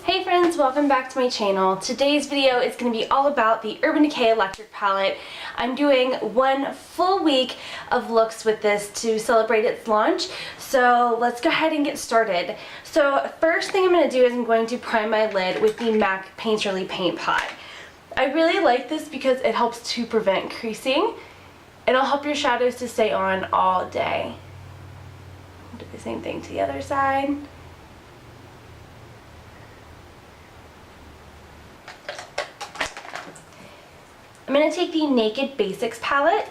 Hey friends, welcome back to my channel. Today's video is going to be all about the Urban Decay electric palette. I'm doing one full week of looks with this to celebrate its launch, so let's go ahead and get started. So first thing I'm going to do is I'm going to prime my lid with the MAC Painterly Paint Pot. I really like this because it helps to prevent creasing. It'll help your shadows to stay on all day. Do the same thing to the other side. I'm going to take the Naked Basics palette,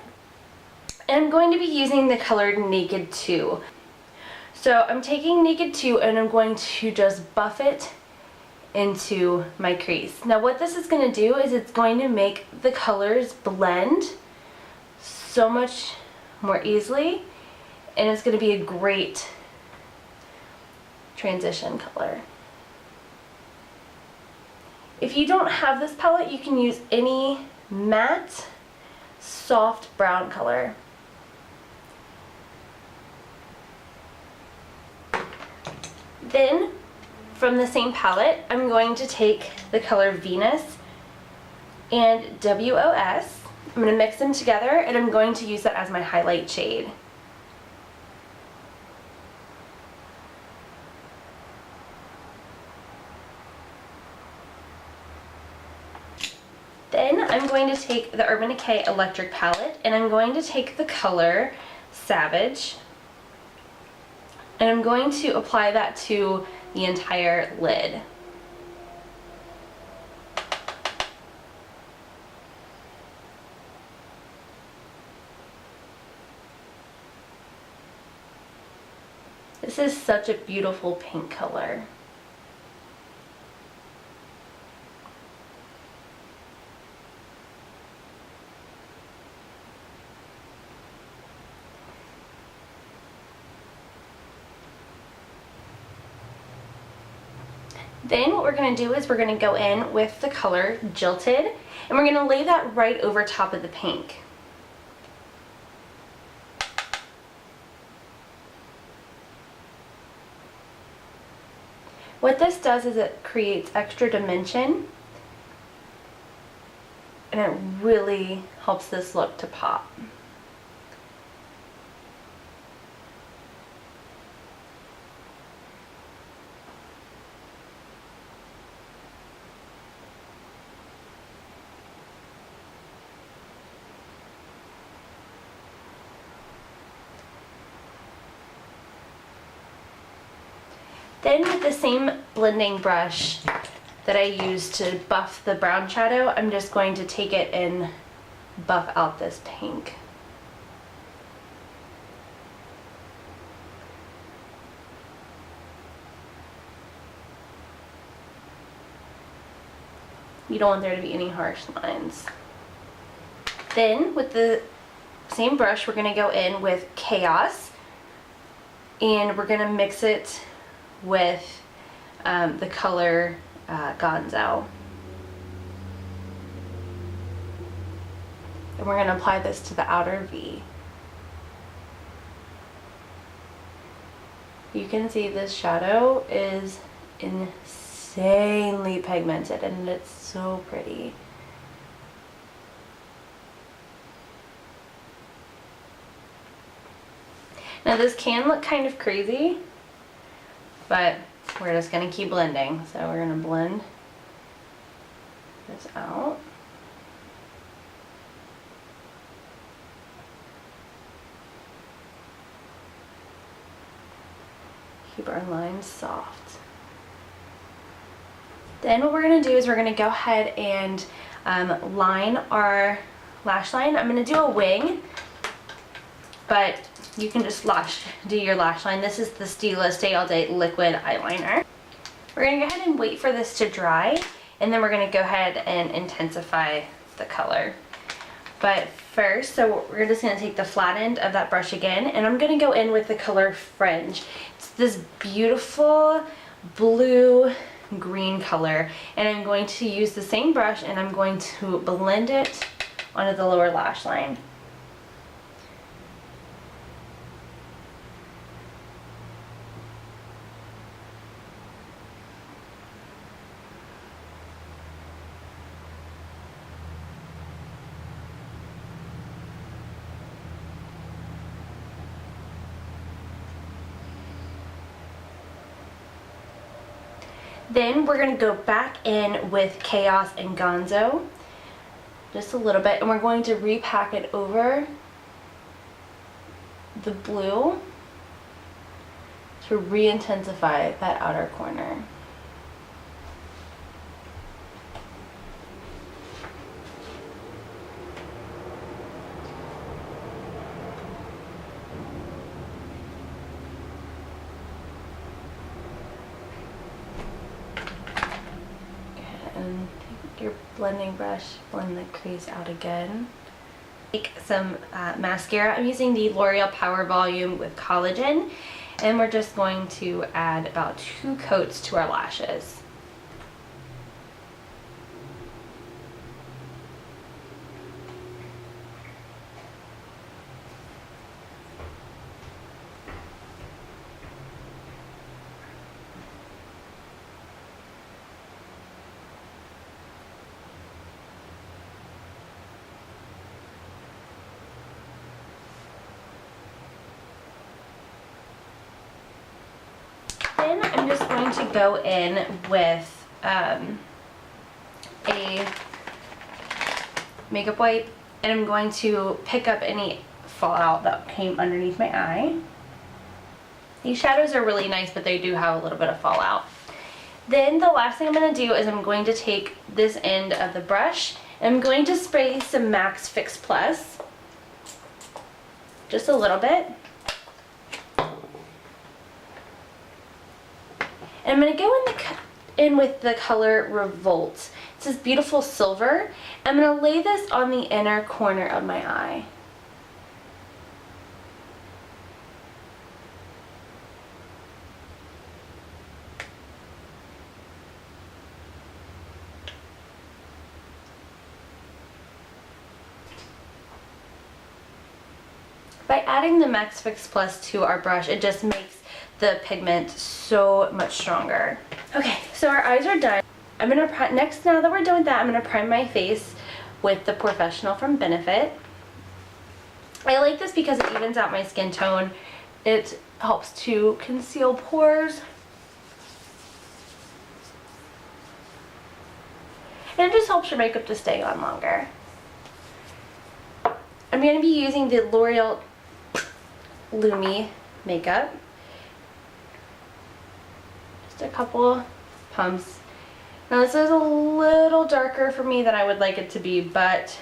and I'm going to be using the color Naked 2. So I'm taking Naked 2 and I'm going to just buff it into my crease. Now what this is going to do is it's going to make the colors blend so much more easily, and it's going to be a great transition color. If you don't have this palette, you can use any matte, soft brown color. Then, from the same palette, I'm going to take the color Venus and WOS. I'm going to mix them together and I'm going to use that as my highlight shade. Then I'm going to take the Urban Decay electric palette and I'm going to take the color Savage and I'm going to apply that to the entire lid. This is such a beautiful pink color. Then what we're going to do is we're going to go in with the color Jilted, and we're going to lay that right over top of the pink. What this does is it creates extra dimension, and it really helps this look to pop. Then with the same blending brush that I used to buff the brown shadow, I'm just going to take it and buff out this pink. You don't want there to be any harsh lines. Then with the same brush, we're going to go in with Chaos, and we're going to mix it with the color Gonzo. And we're going to apply this to the outer V. You can see this shadow is insanely pigmented and it's so pretty. Now this can look kind of crazy, but we're just going to keep blending. So we're going to blend this out. Keep our lines soft. Then what we're going to do is we're going to go ahead and line our lash line. I'm going to do a wing, but you can just do your lash line. This is the Stila Stay All Day Liquid Eyeliner. We're going to go ahead and wait for this to dry, and then we're going to go ahead and intensify the color. But first, so we're just going to take the flat end of that brush again, and I'm going to go in with the color Fringe. It's this beautiful blue-green color, and I'm going to use the same brush and I'm going to blend it onto the lower lash line. Then we're going to go back in with Chaos and Gonzo, just a little bit, and we're going to repack it over the blue to re-intensify that outer corner. And take your blending brush, blend the crease out again. Take some mascara. I'm using the L'Oreal Power Volume with Collagen, and we're just going to add about 2 coats to our lashes. Then I'm just going to go in with a makeup wipe, and I'm going to pick up any fallout that came underneath my eye. These shadows are really nice, but they do have a little bit of fallout. Then the last thing I'm going to do is I'm going to take this end of the brush and I'm going to spray some MAC Fix Plus, just a little bit. And I'm going to go in with the color Revolt. It's this beautiful silver. I'm going to lay this on the inner corner of my eye. By adding the MAC Fix Plus to our brush, it just makes the pigment so much stronger. Okay, so our eyes are done. I'm gonna next, now that we're done with that, I'm gonna prime my face with the Professional from Benefit. I like this because it evens out my skin tone. It helps to conceal pores. And it just helps your makeup to stay on longer. I'm going to be using the L'Oreal Lumi makeup. Just a couple pumps. Now this is a little darker for me than I would like it to be, but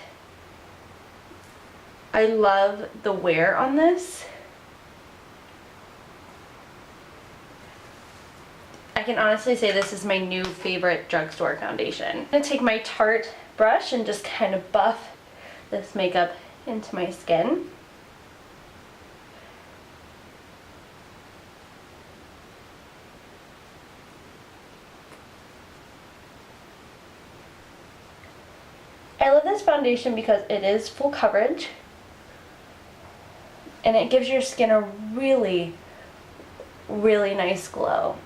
I love the wear on this. I can honestly say this is my new favorite drugstore foundation. I'm going to take my Tarte brush and just kind of buff this makeup into my skin. I love this foundation because it is full coverage and it gives your skin a really, really nice glow.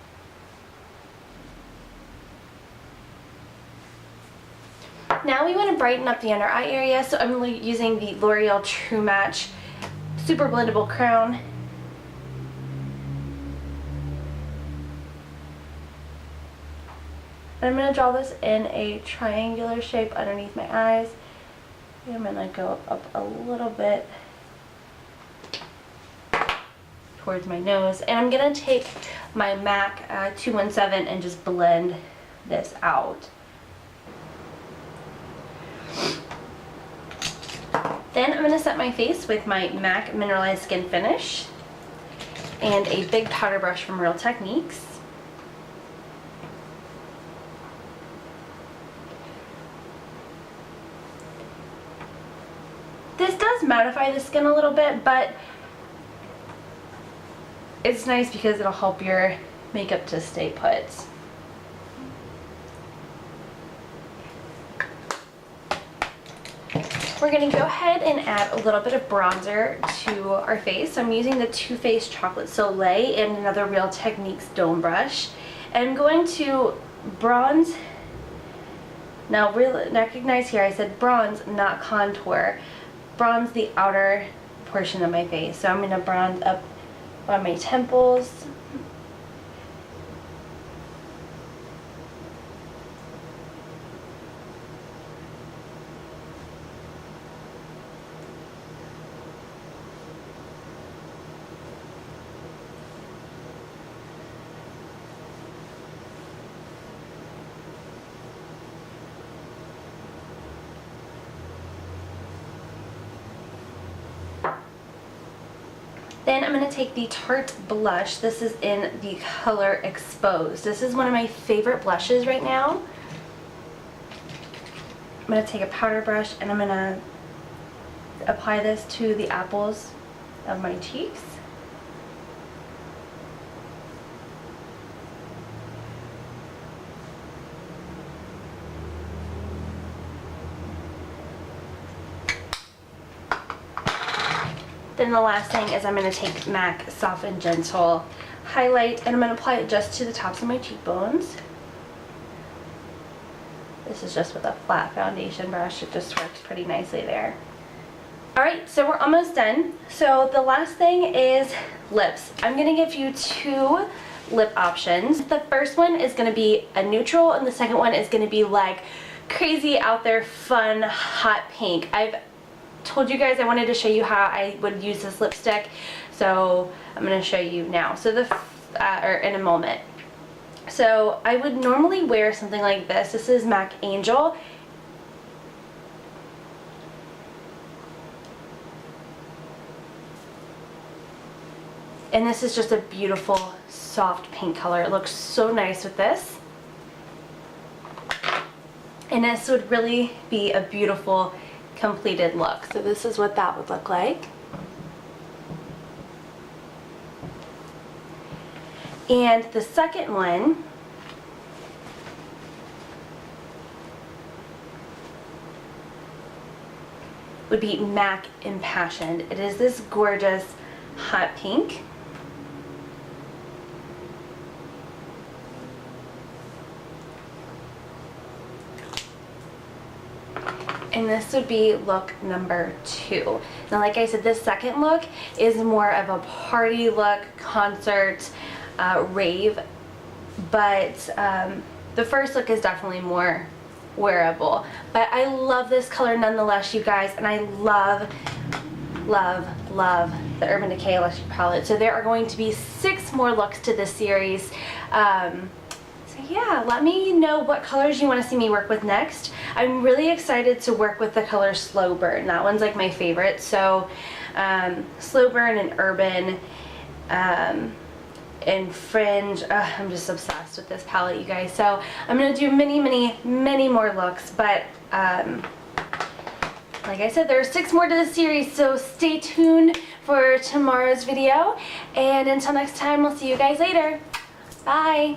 Now we want to brighten up the under eye area, so I'm using the L'Oreal True Match Super Blendable Crown. I'm going to draw this in a triangular shape underneath my eyes. I'm going to go up a little bit towards my nose. And I'm going to take my MAC 217 and just blend this out. Then I'm going to set my face with my MAC Mineralized Skin Finish and a big powder brush from Real Techniques. This does mattify the skin a little bit, but it's nice because it'll help your makeup to stay put. We're going to go ahead and add a little bit of bronzer to our face. So I'm using the Too Faced Chocolate Soleil and another Real Techniques Dome Brush. And I'm going to bronze. Now recognize here I said bronze, not contour. Bronze the outer portion of my face. So I'm going to bronze up on my temples. Then I'm going to take the Tarte blush. This is in the color Exposed. This is one of my favorite blushes right now. I'm going to take a powder brush and I'm going to apply this to the apples of my cheeks. Then the last thing is I'm going to take MAC Soft and Gentle highlight and I'm going to apply it just to the tops of my cheekbones. This is just with a flat foundation brush. It just works pretty nicely there. Alright, so we're almost done. So the last thing is lips. I'm going to give you 2 lip options. The first one is going to be a neutral and the second one is going to be like crazy out there fun hot pink. I've told you guys I wanted to show you how I would use this lipstick, so I'm going to show you now. So or in a moment. So I would normally wear something like this. This is MAC Angel. And this is just a beautiful soft pink color. It looks so nice with this. And this would really be a beautiful completed look. So this is what that would look like. And the second one would be MAC Impassioned. It is this gorgeous hot pink. And this would be look number 2. Now, like I said, this second look is more of a party look, concert, rave, but the first look is definitely more wearable. But I love this color nonetheless, you guys, and I love, love, love the Urban Decay Electric Palette. So there are going to be 6 more looks to this series. So yeah, let me know what colors you want to see me work with next. I'm really excited to work with the color Slow Burn. That one's like my favorite. So Slow Burn and Urban and Fringe. I'm just obsessed with this palette, you guys. So I'm going to do many, many, many more looks. But like I said, there are 6 more to the series. So stay tuned for tomorrow's video. And until next time, we'll see you guys later. Bye.